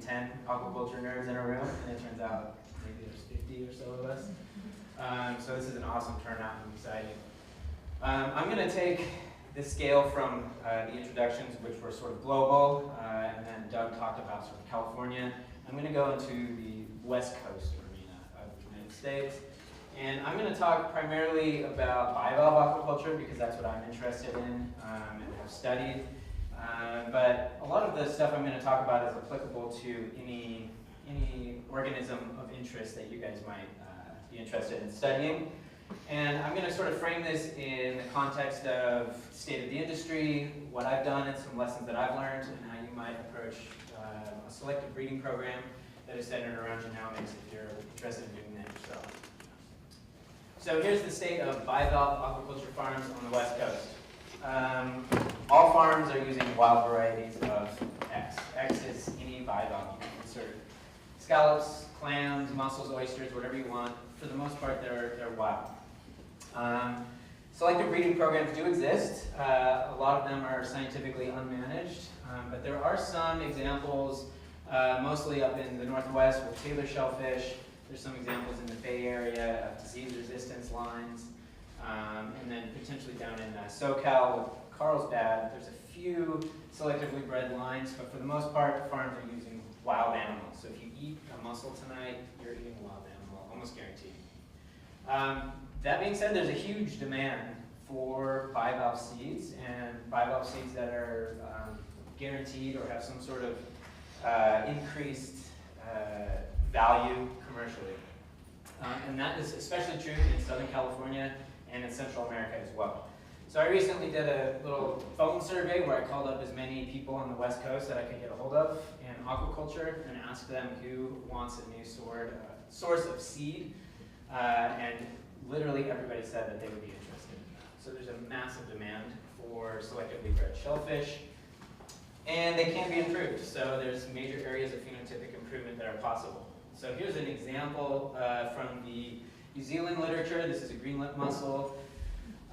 10 aquaculture nerds in a room, and it turns out maybe there's 50 or so of us. So this is an awesome turnout and exciting. I'm going to take the scale from the introductions, which were sort of global, and then Doug talked about sort of California. I'm going to go into the West Coast arena of the United States. And I'm going to talk primarily about bivalve aquaculture because that's what I'm interested in and have studied. But a lot of the stuff I'm going to talk about is applicable to any organism of interest that you guys might be interested in studying. And I'm going to sort of frame this in the context of state of the industry, what I've done, and some lessons that I've learned, and how you might approach a selective breeding program that is centered around genomics if you're interested in doing that yourself. So here's the state of bivalve aquaculture farms on the West Coast. All farms are using wild varieties of X. X is any bivalve. You can insert scallops, clams, mussels, oysters, whatever you want. For the most part, they're wild. Selective breeding programs do exist. A lot of them are scientifically unmanaged, but there are some examples, mostly up in the Northwest with Taylor shellfish. There's some examples in the Bay Area of disease resistance lines, and then potentially down in SoCal with Carlsbad. There's a few selectively bred lines, but for the most part, farms are using wild animals. So if you eat a mussel tonight, you're eating a wild animal, almost guaranteed. That being said, there's a huge demand for bivalve seeds, and bivalve seeds that are guaranteed or have some sort of increased value commercially. And that is especially true in Southern California and in Central America as well. So I recently did a little phone survey where I called up as many people on the West Coast that I could get a hold of in aquaculture and asked them who wants a new source of seed. And literally everybody said that they would be interested in that. So there's a massive demand for selectively bred shellfish. And they can be improved. So there's major areas of phenotypic improvement that are possible. So here's an example from the New Zealand literature. This is a green lip mussel.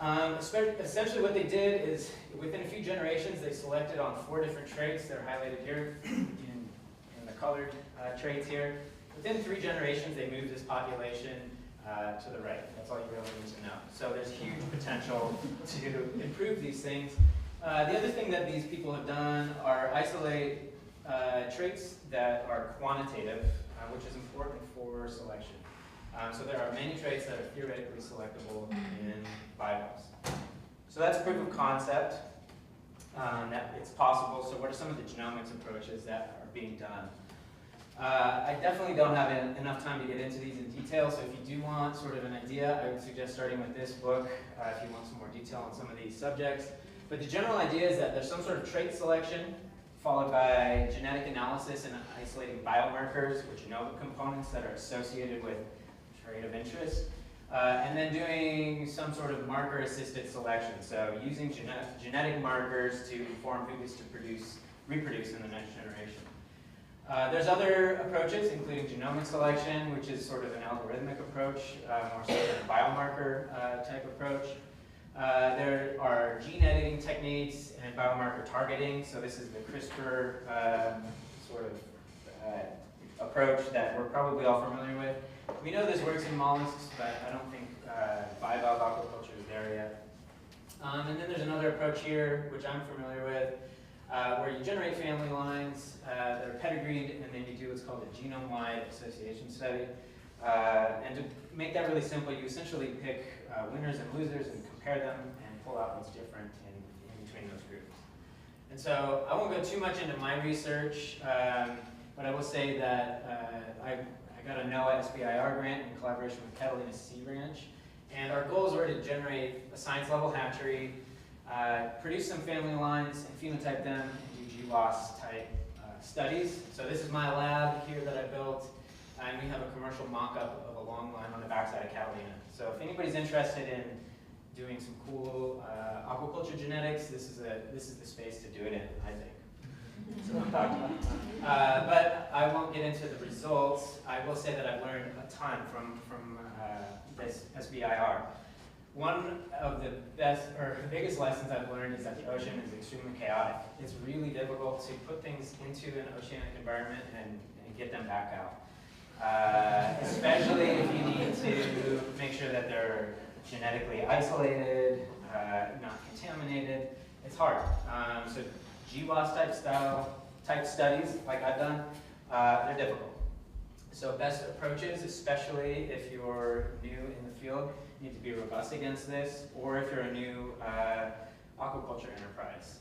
Essentially what they did is, within a few generations, they selected on 4 different traits. They're highlighted here in the colored traits here. Within 3 generations, they moved this population to the right. That's all you really need to know. So there's huge potential to improve these things. The other thing that these people have done are isolate traits that are quantitative, which is important for selection. So there are many traits that are theoretically selectable in bivalves. So that's proof of concept, that it's possible. So what are some of the genomics approaches that are being done? I definitely don't have enough time to get into these in detail, so if you do want sort of an idea, I would suggest starting with this book if you want some more detail on some of these subjects. But the general idea is that there's some sort of trait selection followed by genetic analysis and isolating biomarkers, or genomic components that are associated with trait of interest, and then doing some sort of marker-assisted selection, so using genetic markers to inform who gets to reproduce in the next generation. There's other approaches, including genomic selection, which is sort of an algorithmic approach, more so than a biomarker type approach. There are gene editing techniques and biomarker targeting. So this is the CRISPR sort of approach that we're probably all familiar with. We know this works in mollusks, but I don't think bivalve aquaculture is there yet. And then there's another approach here, which I'm familiar with, where you generate family lines that are pedigreed, and then you do what's called a genome-wide association study. And to make that really simple, you essentially pick winners and losers and compare them and pull out what's different in between those groups. And so I won't go too much into my research, but I will say that I got a NOAA SBIR grant in collaboration with Catalina Sea Ranch, and our goals were to generate a science-level hatchery, produce some family lines, and phenotype them, and do GWAS type studies. So this is my lab here that I built, and we have a commercial mock-up of a long line on the backside of Catalina. So if anybody's interested in doing some cool aquaculture genetics, this is the space to do it in, I think. So but I won't get into the results. I will say that I've learned a ton from this SBIR. one of the best or biggest lessons I've learned is that the ocean is extremely chaotic. It's really difficult to put things into an oceanic environment and get them back out. Especially if you need to make sure that they're genetically isolated, not contaminated. It's hard. So GWAS type studies, like I've done, they're difficult. So best approaches, especially if you're new in the field, need to be robust against this, or if you're a new aquaculture enterprise.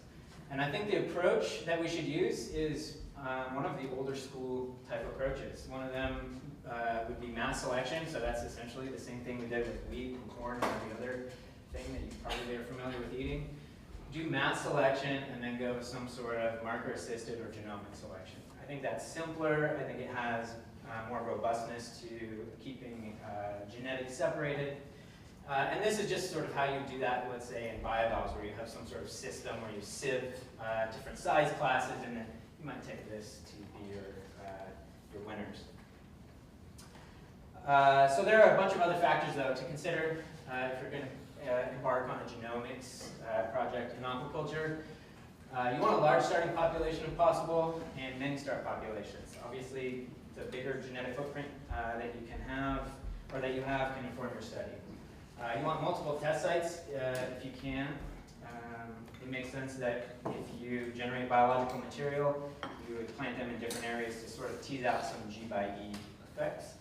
And I think the approach that we should use is one of the older school type approaches. One of them would be mass selection, so that's essentially the same thing we did with wheat and corn and every other thing that you probably are familiar with eating. Do mass selection and then go with some sort of marker-assisted or genomic selection. I think that's simpler. I think it has more robustness to keeping genetics separated. And this is just sort of how you do that, let's say, in bivalves, where you have some sort of system where you sieve different size classes, and then you might take this to be your winners. So there are a bunch of other factors, though, to consider if you're going to embark on a genomics project in aquaculture. You want a large starting population if possible, and many start populations. Obviously, the bigger genetic footprint that you can have, or that you have, can inform your study. You want multiple test sites if you can. It makes sense that if you generate biological material, you would plant them in different areas to sort of tease out some G by E effects.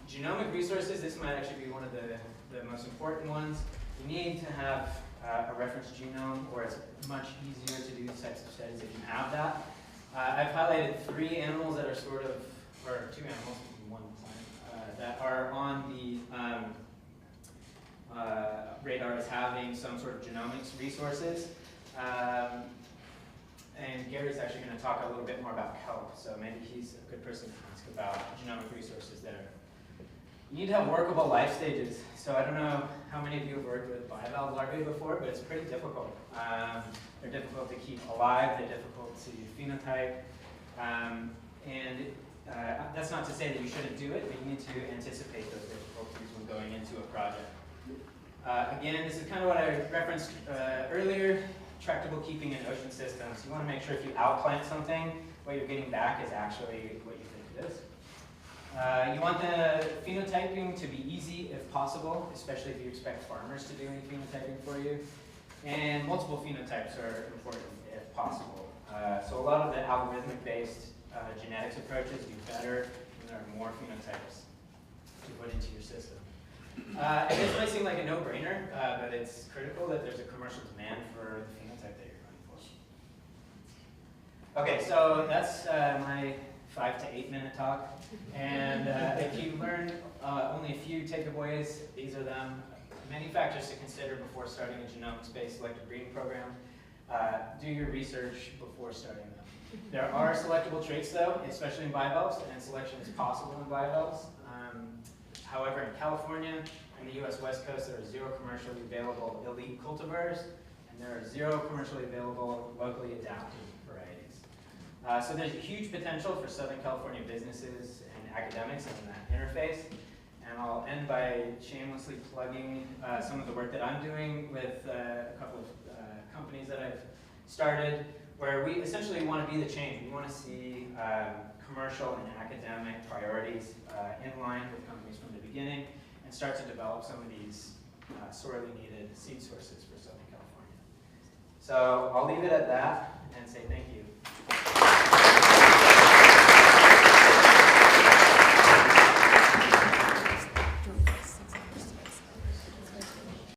Genomic resources, this might actually be one of the most important ones. You need to have a reference genome, or it's much easier to do these types of studies if you have that. I've highlighted 3 animals that are sort of, or 2 animals in one plant, that are on the radar as having some sort of genomics resources. And Gary's actually going to talk a little bit more about kelp, so maybe he's a good person to ask about genomic resources there. You need to have workable life stages. So I don't know how many of you have worked with bivalve larvae before, but it's pretty difficult. They're difficult to keep alive, they're difficult to phenotype, and that's not to say that you shouldn't do it, but you need to anticipate those difficulties when going into a project. Again, this is kind of what I referenced earlier, tractable keeping in ocean systems. You want to make sure if you outplant something, what you're getting back is actually what you think it is. You want the phenotyping to be easy if possible, especially if you expect farmers to do any phenotyping for you. And multiple phenotypes are important if possible. So a lot of the algorithmic-based genetics approaches do better when there are more phenotypes to put into your system. And this might seem like a no-brainer, but it's critical that there's a commercial demand for the phenotype that you're going for. Okay, so that's my 5 to 8 minute talk. And if you learned only a few takeaways, these are them. Many factors to consider before starting a genomics-based selective breeding program. Do your research before starting them. There are selectable traits, though, especially in bivalves, and selection is possible in bivalves. However, in California and the US West Coast, there are 0 commercially available elite cultivars, and there are 0 commercially available locally adapted varieties. So there's a huge potential for Southern California businesses and academics in that interface. And I'll end by shamelessly plugging some of the work that I'm doing with a couple of companies that I've started, where we essentially want to be the change. We want to see commercial and academic priorities in line with companies from the beginning, and start to develop some of these sorely needed seed sources for Southern California. So I'll leave it at that and say thank you.